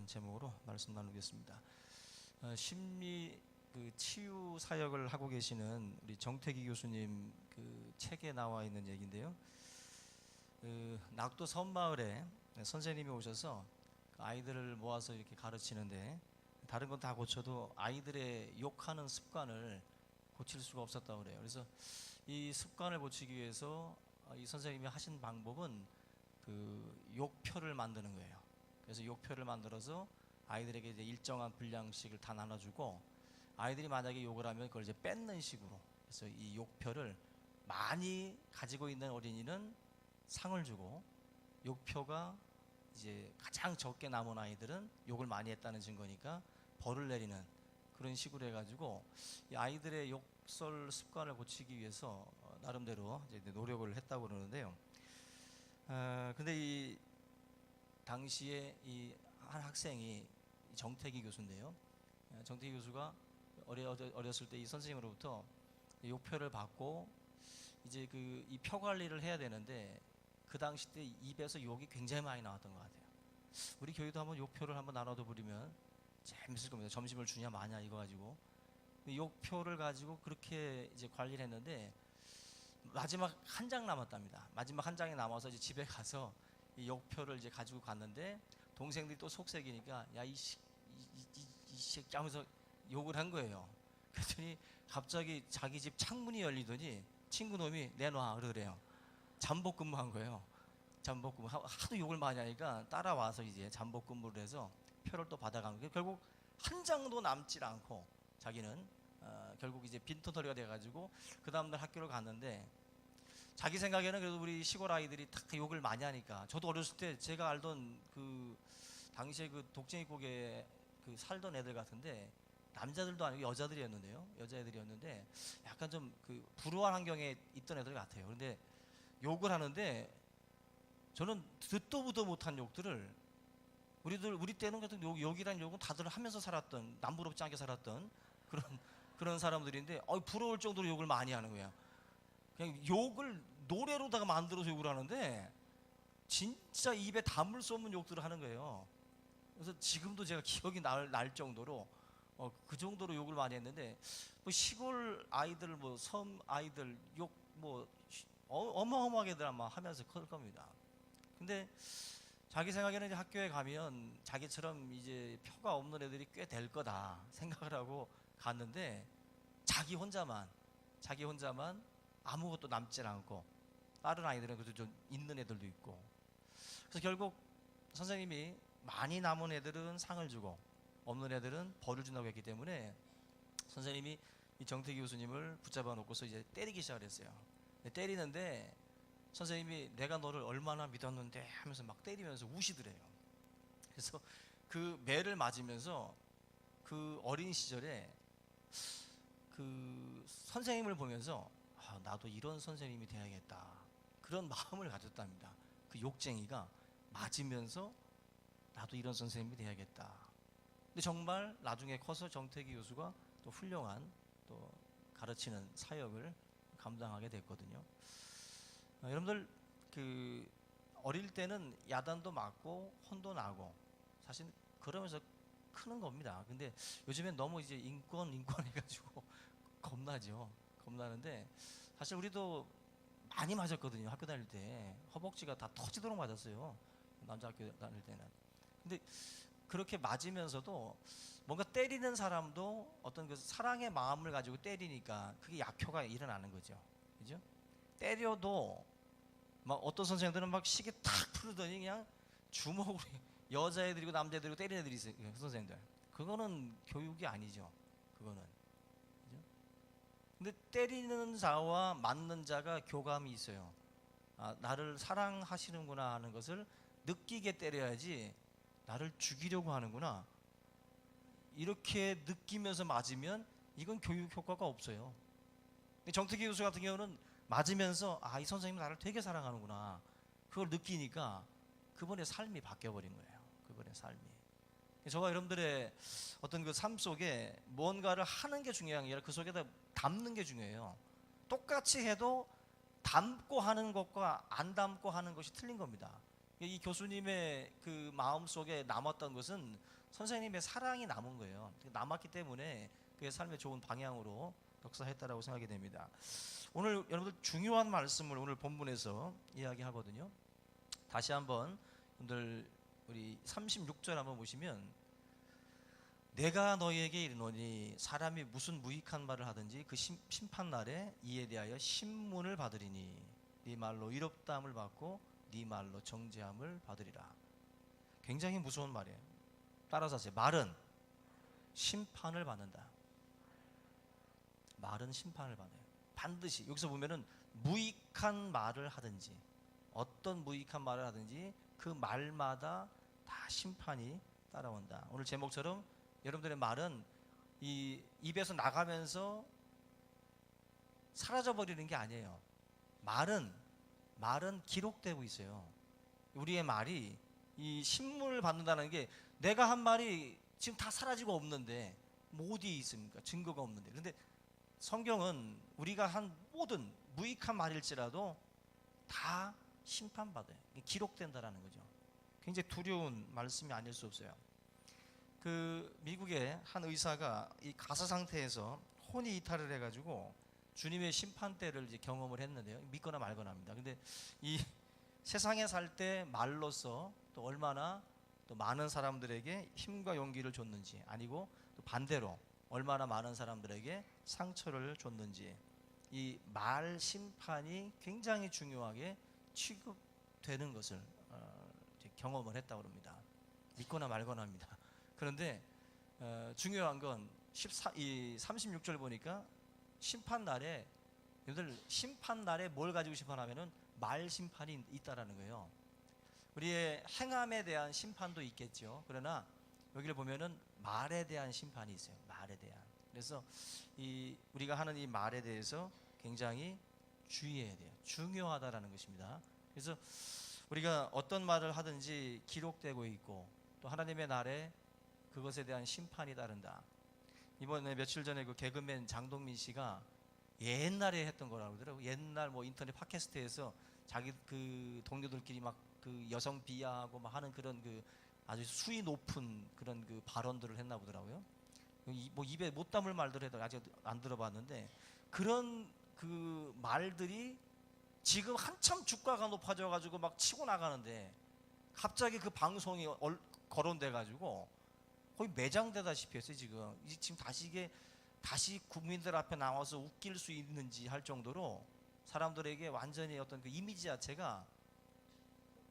하는 제목으로 말씀 나누겠습니다. 심리 치유 사역을 하고 계시는 우리 정태기 교수님 책에 나와 있는 얘기인데요. 낙도 섬마을에 선생님이 오셔서 아이들을 모아서 이렇게 가르치는데 다른 건 다 고쳐도 아이들의 욕하는 습관을 고칠 수가 없었다고 그래요. 그래서 이 습관을 고치기 위해서 이 선생님이 하신 방법은 욕표를 만드는 거예요. 그래서 욕표를 만들어서 아이들에게 이제 일정한 분량씩을 다 나눠주고, 아이들이 만약에 욕을 하면 그걸 이제 뺏는 식으로, 그래서 이 욕표를 많이 가지고 있는 어린이는 상을 주고, 욕표가 이제 가장 적게 남은 아이들은 욕을 많이 했다는 증거니까 벌을 내리는 그런 식으로 해가지고 이 아이들의 욕설 습관을 고치기 위해서 나름대로 이제 노력을 했다고 그러는데요. 근데 이 당시에 이 한 학생이 정태기 교수인데요. 정태기 교수가 어렸을 때 이 선생님으로부터 욕표를 받고 이제 이 표 관리를 해야 되는데 그 당시 때 입에서 욕이 굉장히 많이 나왔던 것 같아요. 우리 교회도 한번 욕표를 한번 나눠도 부리면 재밌을 겁니다. 점심을 주냐 마냐 이거 가지고 욕표를 가지고 그렇게 이제 관리를 했는데 마지막 한 장 남았답니다. 마지막 한 장이 남아서 이제 집에 가서 이 욕표를 이제 가지고 갔는데 동생들이 또 속색이니까 야 이 새끼 하면서 욕을 한 거예요. 그랬더니 갑자기 자기 집 창문이 열리더니 친구 놈이 내놔 그러래요. 잠복 근무한 거예요. 잠복 근무 하도 욕을 많이 하니까 따라와서 이제 잠복 근무를 해서 표를 또 받아간 거예요. 결국 한 장도 남질 않고 자기는 결국 이제 빈터터리가 돼가지고 그 다음날 학교를 갔는데, 자기 생각에는 그래도 우리 시골 아이들이 다 욕을 많이 하니까, 저도 어렸을 때 제가 알던 당시에 독쟁이고개 살던 애들 같은데 남자들도 아니고 여자애들이었는데 약간 좀 불우한 환경에 있던 애들 같아요. 그런데 욕을 하는데 저는 듣도 보도 못한 욕들을 우리 때는 욕이란 욕은 다들 하면서 살았던, 남부럽지 않게 살았던 그런 사람들인데 부러울 정도로 욕을 많이 하는 거야. 그냥 욕을 노래로다가 만들어서 욕을 하는데 진짜 입에 담을 수 없는 욕들을 하는 거예요. 그래서 지금도 제가 기억이 날 정도로 그 정도로 욕을 많이 했는데, 시골 아이들 섬 아이들 욕 어마어마하게들 아마 하면서 클 겁니다. 근데 자기 생각에는 이제 학교에 가면 자기처럼 이제 표가 없는 애들이 꽤 될 거다 생각을 하고 갔는데 자기 혼자만 아무것도 남질 않고, 다른 아이들은 그래도 좀 있는 애들도 있고, 그래서 결국 선생님이 많이 남은 애들은 상을 주고 없는 애들은 벌을 준다고 했기 때문에 선생님이 이 정태기 교수님을 붙잡아 놓고서 이제 때리기 시작을 했어요. 때리는데 선생님이 내가 너를 얼마나 믿었는데 하면서 막 때리면서 우시더래요. 그래서 그 매를 맞으면서 그 어린 시절에 선생님을 보면서 나도 이런 선생님이 돼야겠다 그런 마음을 가졌답니다. 그 욕쟁이가 맞으면서 나도 이런 선생님이 돼야겠다. 근데 정말 나중에 커서 정태기 교수가 또 훌륭한 또 가르치는 사역을 감당하게 됐거든요. 여러분들 어릴 때는 야단도 맞고 혼도 나고 사실 그러면서 크는 겁니다. 근데 요즘엔 너무 이제 인권 해가지고 겁나는데 사실 우리도 많이 맞았거든요. 학교 다닐 때 허벅지가 다 터지도록 맞았어요. 남자 학교 다닐 때는. 근데 그렇게 맞으면서도 뭔가 때리는 사람도 어떤 사랑의 마음을 가지고 때리니까 그게 약효가 일어나는 거죠. 그죠? 때려도 막 어떤 선생님들은 막 시계 탁 풀더니 그냥 주먹으로 여자애들이고 남자애들이고 때리는 애들이 있어요. 그 선생님들. 그거는 교육이 아니죠. 그거는. 그죠? 근데 때리는 자와 맞는 자가 교감이 있어요. 나를 사랑하시는구나 하는 것을 느끼게 때려야지 나를 죽이려고 하는구나 이렇게 느끼면서 맞으면 이건 교육 효과가 없어요. 정태기 교수 같은 경우는 맞으면서 이 선생님은 나를 되게 사랑하는구나 그걸 느끼니까 그분의 삶이 바뀌어버린 거예요. 그분의 삶이. 저와 여러분들의 어떤 삶 속에 뭔가를 하는 게 중요한 게 아니라 그 속에다 담는 게 중요해요. 똑같이 해도 담고 하는 것과 안 담고 하는 것이 틀린 겁니다. 이 교수님의 그 마음 속에 남았던 것은 선생님의 사랑이 남은 거예요. 남았기 때문에 그의 삶의 좋은 방향으로 역사했다라고 생각이 됩니다. 오늘 여러분들 중요한 말씀을 오늘 본문에서 이야기하거든요. 다시 한번 여러분들 우리 36절 한번 보시면, 내가 너희에게 이르노니 사람이 무슨 무익한 말을 하든지 그 심판 날에 이에 대하여 신문을 받으리니 네 말로 의롭다함을 받고 네 말로 정죄함을 받으리라. 굉장히 무서운 말이에요. 따라서 하세요. 말은 심판을 받는다. 말은 심판을 받아요. 반드시. 여기서 보면은 무익한 말을 하든지, 어떤 무익한 말을 하든지 그 말마다 다 심판이 따라온다. 오늘 제목처럼 여러분들의 말은 이 입에서 나가면서 사라져 버리는 게 아니에요. 말은 기록되고 있어요. 우리의 말이 이 신문을 받는다는 게, 내가 한 말이 지금 다 사라지고 없는데 뭐 어디에 있습니까? 증거가 없는데. 그런데 성경은 우리가 한 모든 무익한 말일지라도 다 심판받아요. 기록된다라는 거죠. 굉장히 두려운 말씀이 아닐 수 없어요. 그 미국의 한 의사가 이 가사 상태에서 혼이 이탈을 해가지고 주님의 심판 때를 이제 경험을 했는데요. 믿거나 말거나 합니다. 근데 이 세상에 살 때 말로써 또 얼마나 또 많은 사람들에게 힘과 용기를 줬는지, 아니고 또 반대로 얼마나 많은 사람들에게 상처를 줬는지, 이 말 심판이 굉장히 중요하게 취급되는 것을 경험을 했다고 합니다. 믿거나 말거나 합니다. 그런데 중요한 건 36절 보니까 심판날에, 여러분들 심판날에 뭘 가지고 심판하면은 말 심판이 있다라는 거예요. 우리의 행함에 대한 심판도 있겠죠. 그러나 여기를 보면은 말에 대한 심판이 있어요. 말에 대한. 그래서 우리가 하는 이 말에 대해서 굉장히 주의해야 돼요. 중요하다라는 것입니다. 그래서 우리가 어떤 말을 하든지 기록되고 있고, 또 하나님의 날에 그것에 대한 심판이 따른다. 이번에 며칠 전에 그 개그맨 장동민 씨가 옛날에 했던 거라고 그러더라고요. 옛날 뭐 인터넷 팟캐스트에서 자기 그 동료들끼리 막 그 여성 비하하고 막 하는 그런 그 아주 수위 높은 그런 그 발언들을 했나 보더라고요. 뭐 입에 못 담을 말들을 해도 아직 안 들어봤는데, 그런 그 말들이 지금 한참 주가가 높아져가지고 막 치고 나가는데 갑자기 그 방송이 거론돼가지고 거의 매장되다시피 했어요. 지금 다시 이게 다시 국민들 앞에 나와서 웃길 수 있는지 할 정도로 사람들에게 완전히 어떤 그 이미지 자체가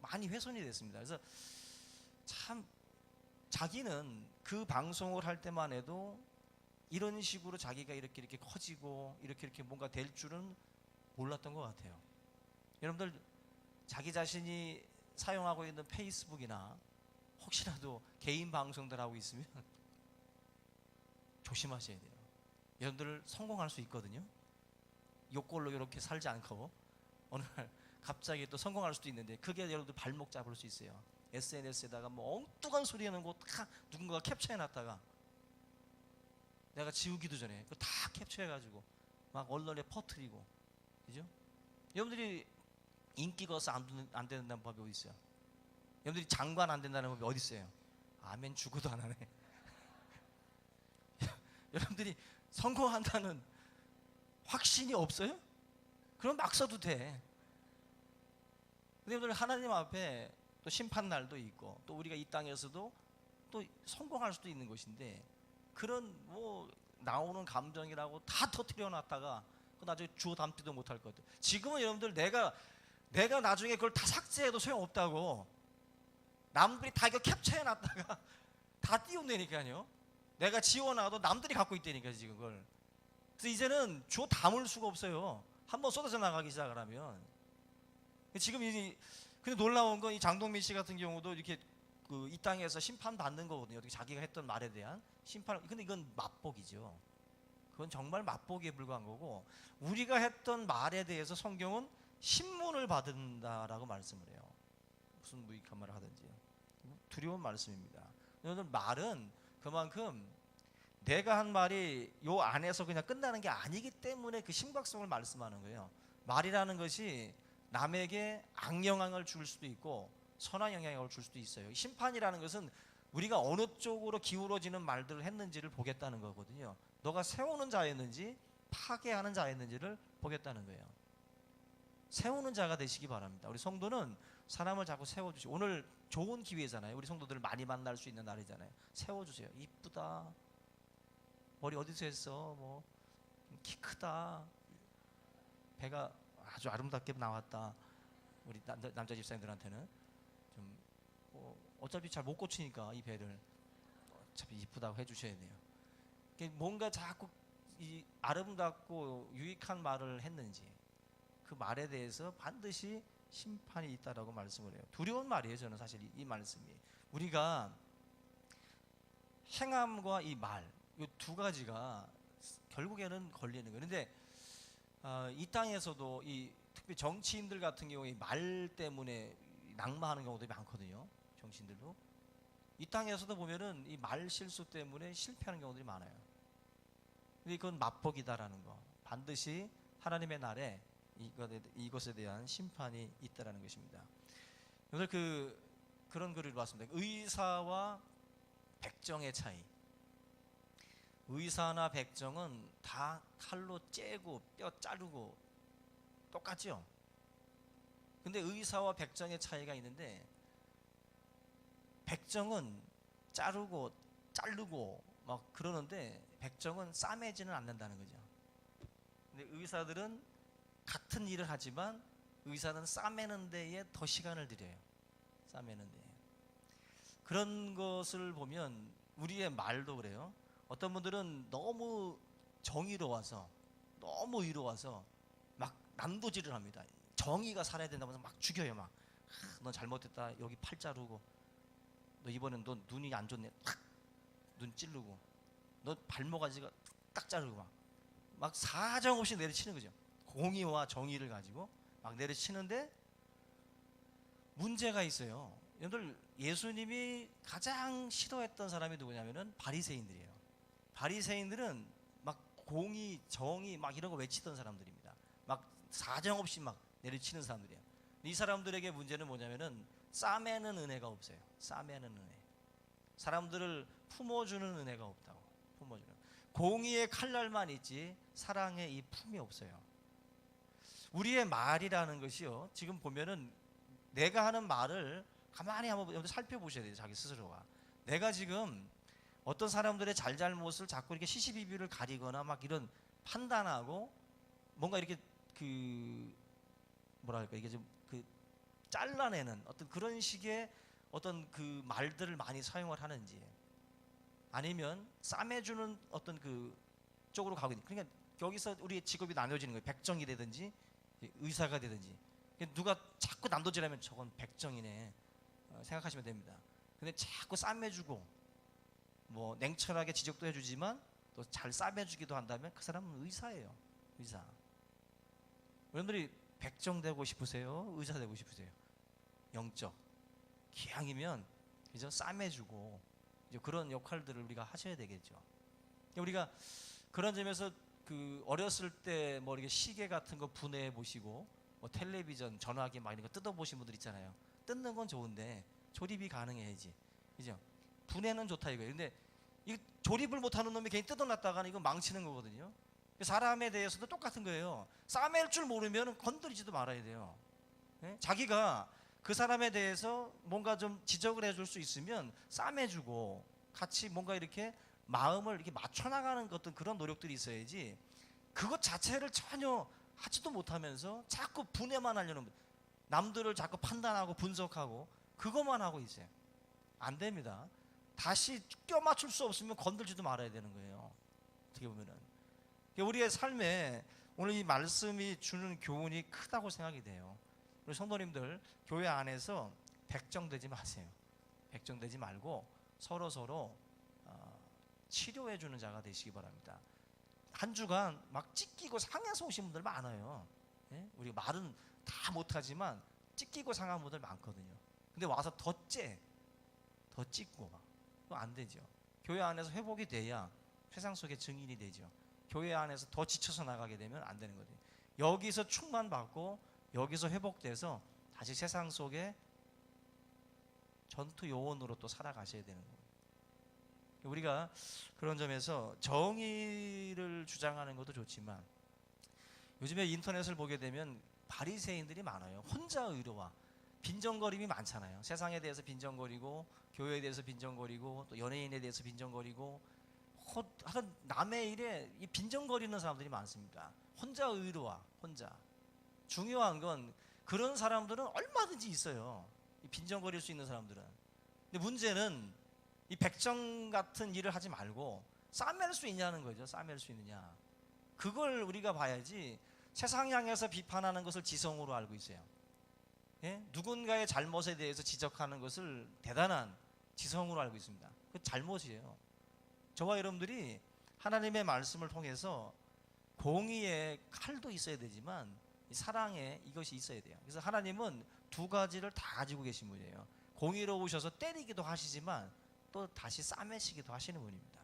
많이 훼손이 됐습니다. 그래서 참 자기는 그 방송을 할 때만 해도 이런 식으로 자기가 이렇게 커지고 이렇게 뭔가 될 줄은 몰랐던 것 같아요. 여러분들 자기 자신이 사용하고 있는 페이스북이나 혹시라도 개인 방송들 하고 있으면 조심하셔야 돼요. 여러분들 성공할 수 있거든요. 요꼴로 이렇게 살지 않고 어느 날 갑자기 또 성공할 수도 있는데, 그게 여러분들 발목 잡을 수 있어요. SNS에다가 뭐 엉뚱한 소리 하는 거 다 누군가가 캡처해놨다가 내가 지우기도 전에 그거 다 캡처해가지고 막 언론에 퍼뜨리고, 그죠? 여러분들이 인기가 없어 안 된다는 법이 어디 있어요? 여러분들이 장관 안 된다는 법이 어디 있어요? 아멘 죽어도 안 하네. 여러분들이 성공한다는 확신이 없어요? 그럼 막 써도 돼. 근데 여러분들 하나님 앞에 또 심판날도 있고, 또 우리가 이 땅에서도 또 성공할 수도 있는 것인데, 그런 뭐 나오는 감정이라고 다 터뜨려 놨다가 나중에 주워 담지도 못할 것 같아요. 지금은 여러분들 내가 나중에 그걸 다 삭제해도 소용없다고, 남들이 다 이거 캡처해 놨다가 다 띄워내니까요. 내가 지워놔도 남들이 갖고 있다니까 지금 그걸. 그래서 이제는 주워 담을 수가 없어요. 한번 쏟아져 나가기 시작을 하면. 지금 근데 놀라운 건 이 장동민 씨 같은 경우도 이렇게 이 땅에서 심판 받는 거거든요. 자기가 했던 말에 대한 심판. 근데 이건 맛보기죠. 그건 정말 맛보기에 불과한 거고, 우리가 했던 말에 대해서 성경은 신문을 받는다라고 말씀을 해요. 무슨 무익한 말을 하든지. 두려운 말씀입니다. 여러분, 말은 그만큼 내가 한 말이 요 안에서 그냥 끝나는 게 아니기 때문에 그 심각성을 말씀하는 거예요. 말이라는 것이 남에게 악영향을 줄 수도 있고 선한 영향을 줄 수도 있어요. 심판이라는 것은 우리가 어느 쪽으로 기울어지는 말들을 했는지를 보겠다는 거거든요. 너가 세우는 자였는지 파괴하는 자였는지를 보겠다는 거예요. 세우는 자가 되시기 바랍니다. 우리 성도는 사람을 자꾸 세워주시고, 오늘 좋은 기회잖아요. 우리 성도들을 많이 만날 수 있는 날이잖아요. 세워주세요. 이쁘다, 머리 어디서 했어, 뭐 키 크다, 배가 아주 아름답게 나왔다. 우리 남자 집사님들한테는 좀 어차피 잘 못 고치니까 이 배를 어차피 이쁘다고 해주셔야 돼요. 뭔가 자꾸 이 아름답고 유익한 말을 했는지 그 말에 대해서 반드시 심판이 있다라고 말씀을 해요. 두려운 말이에요. 저는 사실 이 말씀이 우리가 행함과 이 말, 이 두 가지가 결국에는 걸리는 거예요. 그런데 이 땅에서도 이 특히 정치인들 같은 경우에 말 때문에 낙마하는 경우도 많거든요. 정치인들도 이 땅에서도 보면은 이 말 실수 때문에 실패하는 경우들이 많아요. 근데 그건 맛복이다라는 거, 반드시 하나님의 날에 이것에 대한 심판이 있다라는 것입니다. 오늘 그런 글을 봤습니다. 의사와 백정의 차이. 의사나 백정은 다 칼로 째고 뼈 자르고 똑같죠. 근데 의사와 백정의 차이가 있는데, 백정은 자르고 막 그러는데 백정은 싸매지는 않는다는 거죠. 근데 의사들은 같은 일을 하지만 의사는 싸매는 데에 더 시간을 들여요. 싸매는 데에. 그런 것을 보면 우리의 말도 그래요. 어떤 분들은 너무 정의로워서, 너무 의로워서 막 난도질을 합니다. 정의가 살아야 된다면서 막 죽여요. 막 너 잘못했다, 여기 팔 자르고, 너 이번엔 너 눈이 안 좋네, 눈 찌르고, 너 발모가지가 딱 자르고, 막 사정없이 내리치는 거죠. 공의와 정의를 가지고 막 내리치는데 문제가 있어요. 여러분들, 예수님이 가장 싫어했던 사람이 누구냐면은 바리새인들이에요. 바리새인들은 막 공의, 정의 막 이런 거 외치던 사람들입니다. 막 사정없이 막 내리치는 사람들이에요. 이 사람들에게 문제는 뭐냐면은 싸매는 은혜가 없어요. 싸매는 은혜. 사람들을 품어주는 은혜가 없다고. 품어주는. 공의의 칼날만 있지 사랑의 이 품이 없어요. 우리의 말이라는 것이요, 지금 보면은 내가 하는 말을 가만히 한번 살펴보셔야 돼요. 자기 스스로가. 내가 지금 어떤 사람들의 잘잘못을 자꾸 이렇게 시시비비를 가리거나 막 이런 판단하고 뭔가 이렇게 뭐랄까, 이게 좀 잘라내는 어떤 그런 식의 어떤 그 말들을 많이 사용을 하는지, 아니면 싸매주는 어떤 쪽으로 가고 있는. 그러니까 여기서 우리의 직업이 나눠지는 거예요. 백정이 되든지 의사가 되든지. 누가 자꾸 난도질하면 저건 백정이네 생각하시면 됩니다. 근데 자꾸 싸매주고 뭐 냉철하게 지적도 해주지만 또 잘 싸매주기도 한다면 그 사람은 의사예요. 의사. 여러분들이 백정 되고 싶으세요? 의사 되고 싶으세요? 영적 기왕이면 이제 싸매주고 이제 그런 역할들을 우리가 하셔야 되겠죠. 우리가 그런 점에서 어렸을 때 뭐 이렇게 시계 같은 거 분해해 보시고 뭐 텔레비전, 전화기 막 이런 거 뜯어 보신 분들 있잖아요. 뜯는 건 좋은데 조립이 가능해야지, 그죠? 분해는 좋다 이거예요. 근데 이 조립을 못하는 놈이 괜히 뜯어놨다가는 이거 망치는 거거든요. 사람에 대해서도 똑같은 거예요. 싸맬 줄 모르면 건드리지도 말아야 돼요. 네? 자기가 그 사람에 대해서 뭔가 좀 지적을 해줄 수 있으면 싸매주고 같이 뭔가 이렇게 마음을 이렇게 맞춰나가는 어떤 그런 노력들이 있어야지, 그것 자체를 전혀 하지도 못하면서 자꾸 분해만 하려는, 남들을 자꾸 판단하고 분석하고 그것만 하고 있어요. 안 됩니다. 다시 껴 맞출 수 없으면 건들지도 말아야 되는 거예요. 어떻게 보면은 우리의 삶에 오늘 이 말씀이 주는 교훈이 크다고 생각이 돼요. 우리 성도님들, 교회 안에서 백정되지 마세요. 백정되지 말고 서로 치료해 주는 자가 되시기 바랍니다. 한 주간 막 찢기고 상해서 오신 분들 많아요. 예? 우리 말은 다 못하지만 찢기고 상한 분들 많거든요. 근데 와서 더 찢고 막, 그거 안 되죠. 교회 안에서 회복이 돼야 세상 속의 증인이 되죠. 교회 안에서 더 지쳐서 나가게 되면 안 되는 거죠. 여기서 충만받고 여기서 회복돼서 다시 세상 속에 전투 요원으로 또 살아가셔야 되는 거예요. 우리가 그런 점에서 정의를 주장하는 것도 좋지만 요즘에 인터넷을 보게 되면 바리새인들이 많아요. 혼자 의로와 빈정거림이 많잖아요. 세상에 대해서 빈정거리고 교회에 대해서 빈정거리고 또 연예인에 대해서 빈정거리고 하여튼 남의 일에 이 빈정거리는 사람들이 많습니다. 혼자 의로와 혼자. 중요한 건 그런 사람들은 얼마든지 있어요. 이 빈정거릴 수 있는 사람들은. 근데 문제는 이 백정 같은 일을 하지 말고 싸맬 수 있냐는 거죠. 싸맬 수 있느냐. 그걸 우리가 봐야지 세상 향해서 비판하는 것을 지성으로 알고 있어요. 예? 누군가의 잘못에 대해서 지적하는 것을 대단한 지성으로 알고 있습니다. 그 잘못이에요. 저와 여러분들이 하나님의 말씀을 통해서 공의의 칼도 있어야 되지만 사랑의 이것이 있어야 돼요. 그래서 하나님은 두 가지를 다 가지고 계신 분이에요. 공의로우셔서 때리기도 하시지만 또 다시 싸매시기도 하시는 분입니다.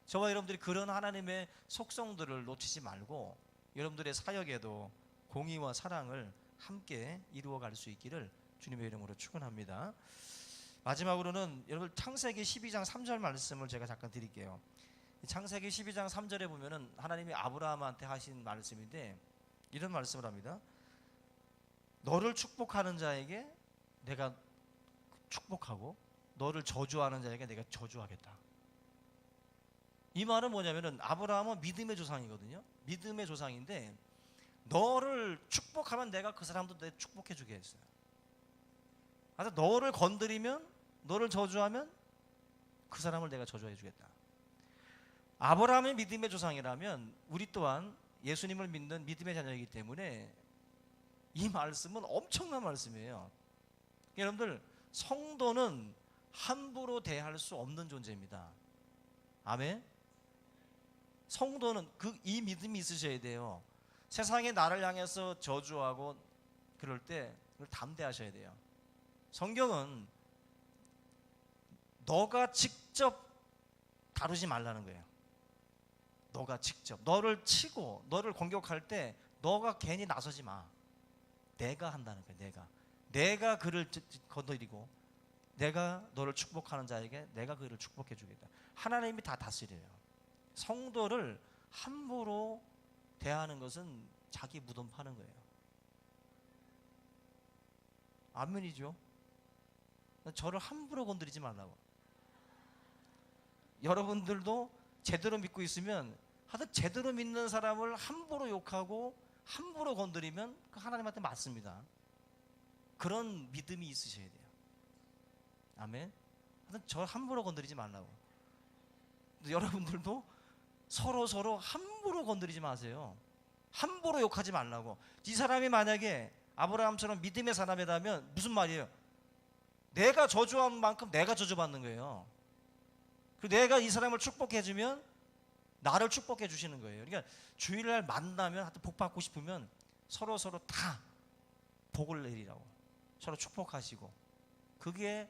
저와 여러분들이 그런 하나님의 속성들을 놓치지 말고 여러분들의 사역에도 공의와 사랑을 함께 이루어갈 수 있기를 주님의 이름으로 축원합니다. 마지막으로는 여러분 창세기 12장 3절 말씀을 제가 잠깐 드릴게요. 창세기 12장 3절에 보면은 하나님이 아브라함한테 하신 말씀인데 이런 말씀을 합니다. 너를 축복하는 자에게 내가 축복하고 너를 저주하는 자에게 내가 저주하겠다. 이 말은 뭐냐면은 아브라함은 믿음의 조상이거든요. 믿음의 조상인데 너를 축복하면 내가 그 사람도 내 축복해 주게 했어요. 그래서 너를 건드리면 너를 저주하면 그 사람을 내가 저주해 주겠다. 아브라함의 믿음의 조상이라면 우리 또한 예수님을 믿는 믿음의 자녀이기 때문에 이 말씀은 엄청난 말씀이에요. 여러분들 성도는 함부로 대할 수 없는 존재입니다. 아멘. 성도는 이 믿음이 있으셔야 돼요. 세상에 나를 향해서 저주하고 그럴 때 그걸 담대하셔야 돼요. 성경은 너가 직접 다루지 말라는 거예요. 너가 직접 너를 치고 너를 공격할 때 너가 괜히 나서지 마. 내가 한다는 거예요. 내가 그를 건드리고 내가 너를 축복하는 자에게 내가 그를 축복해 주겠다. 하나님이 다 다스려요. 성도를 함부로 대하는 것은 자기 무덤 파는 거예요. 아멘이죠. 저를 함부로 건드리지 말라고. 여러분들도 제대로 믿고 있으면 하여튼 제대로 믿는 사람을 함부로 욕하고 함부로 건드리면 그 하나님한테 맞습니다. 그런 믿음이 있으셔야 돼요. 아멘. 하여튼 저 함부로 건드리지 말라고. 여러분들도 서로 함부로 건드리지 마세요. 함부로 욕하지 말라고. 이 사람이 만약에 아브라함처럼 믿음의 사람이라면 무슨 말이에요? 내가 저주한 만큼 내가 저주받는 거예요. 그리고 내가 이 사람을 축복해주면 나를 축복해 주시는 거예요. 그러니까 주일날 만나면 하여튼 복 받고 싶으면 서로 다 복을 내리라고. 서로 축복하시고. 그게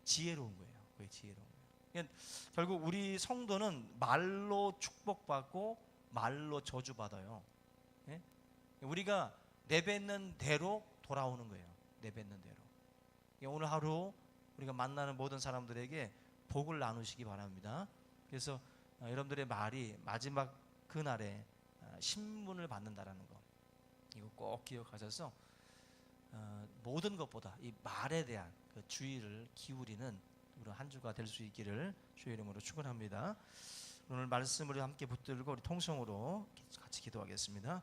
지혜로운 거예요. 그게 지혜로운 거예요. 그러니까 결국 우리 성도는 말로 축복받고 말로 저주받아요. 예? 우리가 내뱉는 대로 돌아오는 거예요. 내뱉는 대로. 오늘 하루 우리가 만나는 모든 사람들에게 복을 나누시기 바랍니다. 그래서 여러분들의 말이 마지막 그날에 신문을 받는다라는 거, 이거 꼭 기억하셔서 모든 것보다 이 말에 대한 그 주의를 기울이는 그런 한 주가 될 수 있기를 주의 이름으로 축원합니다. 오늘 말씀을 함께 붙들고 우리 통성으로 같이 기도하겠습니다.